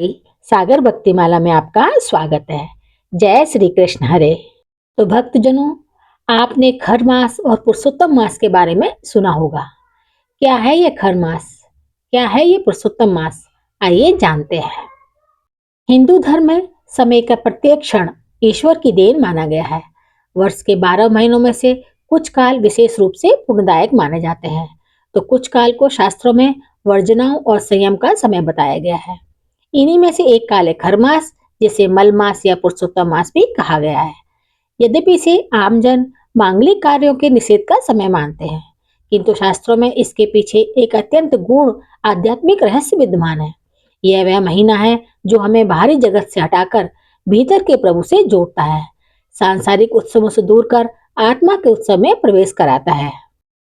Channel सागर भक्तिमाला में आपका स्वागत है। जय श्री कृष्ण हरे। तो भक्तजनों, आपने खर मास और पुरुषोत्तम मास के बारे में सुना होगा। क्या है ये खर मास, क्या है ये पुरुषोत्तम मास, आइए जानते हैं। हिंदू धर्म में समय का प्रत्येक क्षण ईश्वर की देन माना गया है। वर्ष के 12 महीनों में से कुछ काल विशेष रूप से पुण्यदायक माने जाते हैं, तो कुछ काल को शास्त्रों में वर्जनाओं और संयम का समय बताया गया है। इन्हीं में से एक काल है खर मास, जिसे मल मास या पुरुषोत्तम मास भी कहा गया है। यद्यपि इसे आमजन मांगलिक कार्यों के निषेध का समय मानते हैं, किंतु शास्त्रों में इसके पीछे एक अत्यंत गूढ़ आध्यात्मिक रहस्य विद्यमान है। यह वह महीना है जो हमें बाहरी जगत से हटाकर भीतर के प्रभु से जोड़ता है, सांसारिक उत्सवों से दूर कर आत्मा के उत्सव में प्रवेश कराता है।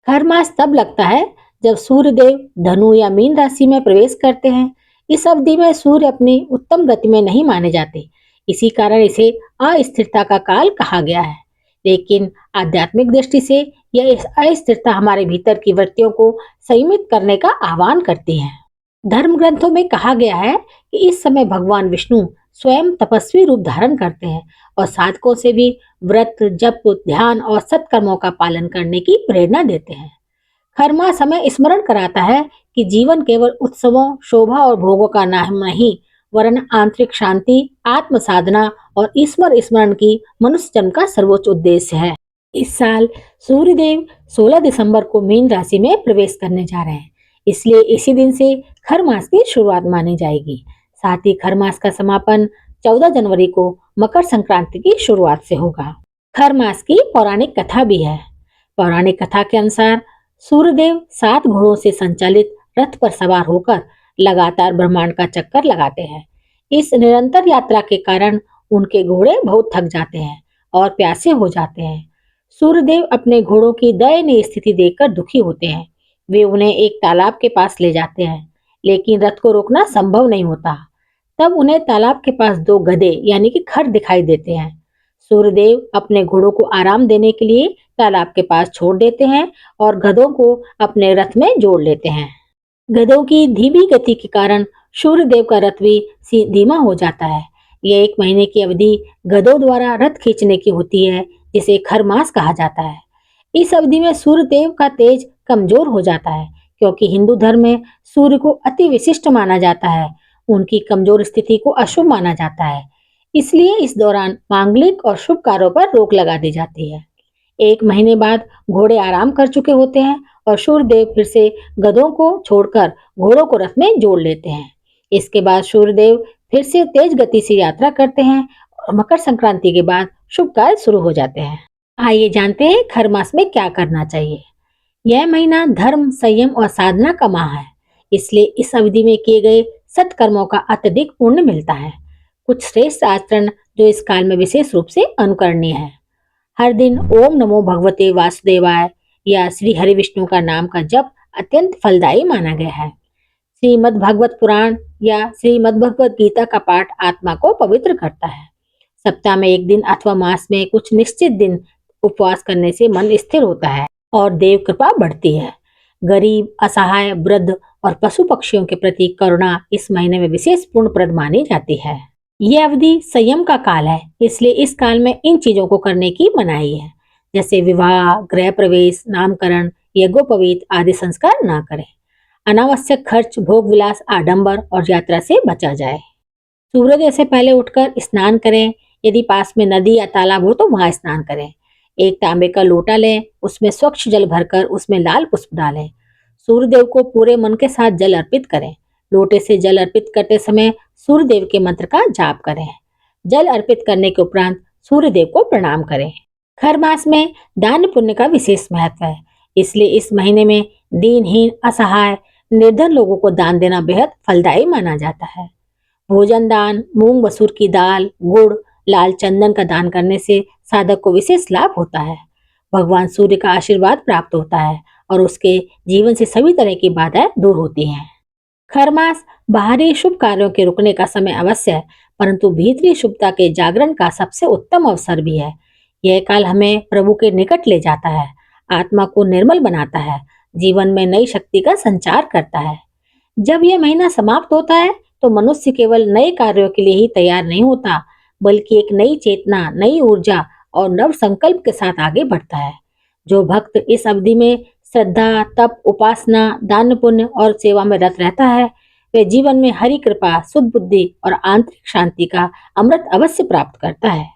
खर मास तब लगता है जब सूर्य देव धनु या मीन राशि में प्रवेश करते हैं। इस अवधि में सूर्य अपनी उत्तम गति में नहीं माने जाते, इसी कारण इसे अस्थिरता का काल कहा गया है। लेकिन आध्यात्मिक दृष्टि से यह इस अस्थिरता हमारे भीतर की वृत्तियों को संयमित करने का आह्वान करती है। धर्म ग्रंथों में कहा गया है कि इस समय भगवान विष्णु स्वयं तपस्वी रूप धारण करते हैं और साधकों से भी व्रत, जप, ध्यान और सत्कर्मों का पालन करने की प्रेरणा देते हैं। खर मास हमें स्मरण कराता है कि जीवन केवल उत्सवों, शोभा और भोगों का नाम नहीं, वरन आंतरिक शांति, आत्म साधना और ईश्वर स्मरण की मनुष्य जन्म का सर्वोच्च उद्देश्य है। इस साल सूर्यदेव 16 दिसंबर को मीन राशि में प्रवेश करने जा रहे हैं, इसलिए इसी दिन से खर मास की शुरुआत मानी जाएगी। साथ ही खर मास का समापन 14 जनवरी को मकर संक्रांति की शुरुआत से होगा। खर मास की पौराणिक कथा भी है। पौराणिक कथा के अनुसार सूर्यदेव 7 घोड़ों से संचालित रथ पर सवार होकर लगातार ब्रह्मांड का चक्कर लगाते हैं। इस निरंतर यात्रा के कारण उनके घोड़े बहुत थक जाते हैं और प्यासे हो जाते हैं। सूर्यदेव अपने घोड़ों की दयनीय स्थिति देखकर दुखी होते हैं। वे उन्हें एक तालाब के पास ले जाते हैं, लेकिन रथ को रोकना संभव नहीं होता। तब उन्हें तालाब के पास 2 गधे यानी कि खर दिखाई देते हैं। सूर्यदेव अपने घोड़ों को आराम देने के लिए तालाब के पास छोड़ देते हैं और गधों को अपने रथ में जोड़ लेते हैं। गधों की धीमी गति के कारण सूर्यदेव का रथ भी धीमा हो जाता है। यह 1 महीने की अवधि गधों द्वारा रथ खींचने की होती है, जिसे खर मास कहा जाता है। इस अवधि में सूर्यदेव का तेज कमजोर हो जाता है, क्योंकि हिंदू धर्म में सूर्य को अति विशिष्ट माना जाता है। उनकी कमजोर स्थिति को अशुभ माना जाता है, इसलिए इस दौरान मांगलिक और शुभ कार्यों पर रोक लगा दी जाती है। 1 महीने बाद घोड़े आराम कर चुके होते हैं और सूर्यदेव फिर से गधों को छोड़कर घोड़ों को रथ में जोड़ लेते हैं। इसके बाद सूर्यदेव फिर से तेज गति से यात्रा करते हैं और मकर संक्रांति के बाद शुभ कार्य शुरू हो जाते हैं। आइए जानते हैं खर मास में क्या करना चाहिए। यह महीना धर्म, संयम और साधना का माह है, इसलिए इस अवधि में किए गए सत्कर्मों का अत्यधिक पुण्य मिलता है। कुछ श्रेष्ठ आचरण जो इस काल में विशेष रूप से अनुकरणीय है। हर दिन ओम नमो भगवते वासुदेवाय या श्री हरि विष्णु का नाम का जप अत्यंत फलदायी माना गया है। श्रीमद् भागवत पुराण या श्रीमद् भगवत गीता का पाठ आत्मा को पवित्र करता है। सप्ताह में 1 दिन अथवा मास में कुछ निश्चित दिन उपवास करने से मन स्थिर होता है और देव कृपा बढ़ती है। गरीब, असहाय, वृद्ध और पशु पक्षियों के प्रति करुणा इस महीने में विशेष पूर्णप्रद मानी जाती है। यह अवधि संयम का काल है, इसलिए इस काल में इन चीजों को करने की मनाही है, जैसे विवाह, गृह प्रवेश, नामकरण, यज्ञोपवीत आदि संस्कार ना करें। अनावश्यक खर्च, भोग विलास, आडंबर और यात्रा से बचा जाए। सूर्योदय से पहले उठकर स्नान करें। यदि पास में नदी या तालाब हो तो वहां स्नान करें। एक तांबे का लोटा लें, उसमें स्वच्छ जल भरकर उसमें लाल पुष्प डालें। सूर्यदेव को पूरे मन के साथ जल अर्पित करें। लोटे से जल अर्पित करते समय सूर्यदेव के मंत्र का जाप करें। जल अर्पित करने के उपरांत सूर्यदेव को प्रणाम करें। खर मास में दान पुण्य का विशेष महत्व है, इसलिए इस महीने में दीनहीन, असहाय, निर्धन लोगों को दान देना बेहद फलदायी माना जाता है। भोजन दान, मूंग मसूर की दाल, गुड़, लाल चंदन का दान करने से साधक को विशेष लाभ होता है। भगवान सूर्य का आशीर्वाद प्राप्त होता है और उसके जीवन से सभी तरह की बाधाएं दूर होती हैं। खर मास बाहरी शुभ कार्यों के रुकने का समय अवश्य है, परंतु भीतरी शुभता के जागरण का सबसे उत्तम अवसर भी है। यह काल हमें प्रभु के निकट ले जाता है, आत्मा को निर्मल बनाता है, जीवन में नई शक्ति का संचार करता है। जब यह महीना समाप्त होता है तो मनुष्य केवल नए कार्यों के लिए ही तैयार नहीं होता, बल्कि एक नई चेतना, नई ऊर्जा और नव संकल्प के साथ आगे बढ़ता है। जो भक्त इस अवधि में श्रद्धा, तप, उपासना, दान पुण्य और सेवा में रत रहता है, वह जीवन में हरि कृपा, शुद्ध बुद्धि और आंतरिक शांति का अमृत अवश्य प्राप्त करता है।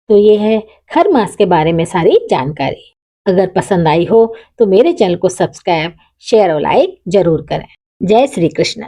तो ये है खर मास के बारे में सारी जानकारी। अगर पसंद आई हो तो मेरे चैनल को सब्सक्राइब, शेयर और लाइक जरूर करें। जय श्री कृष्ण।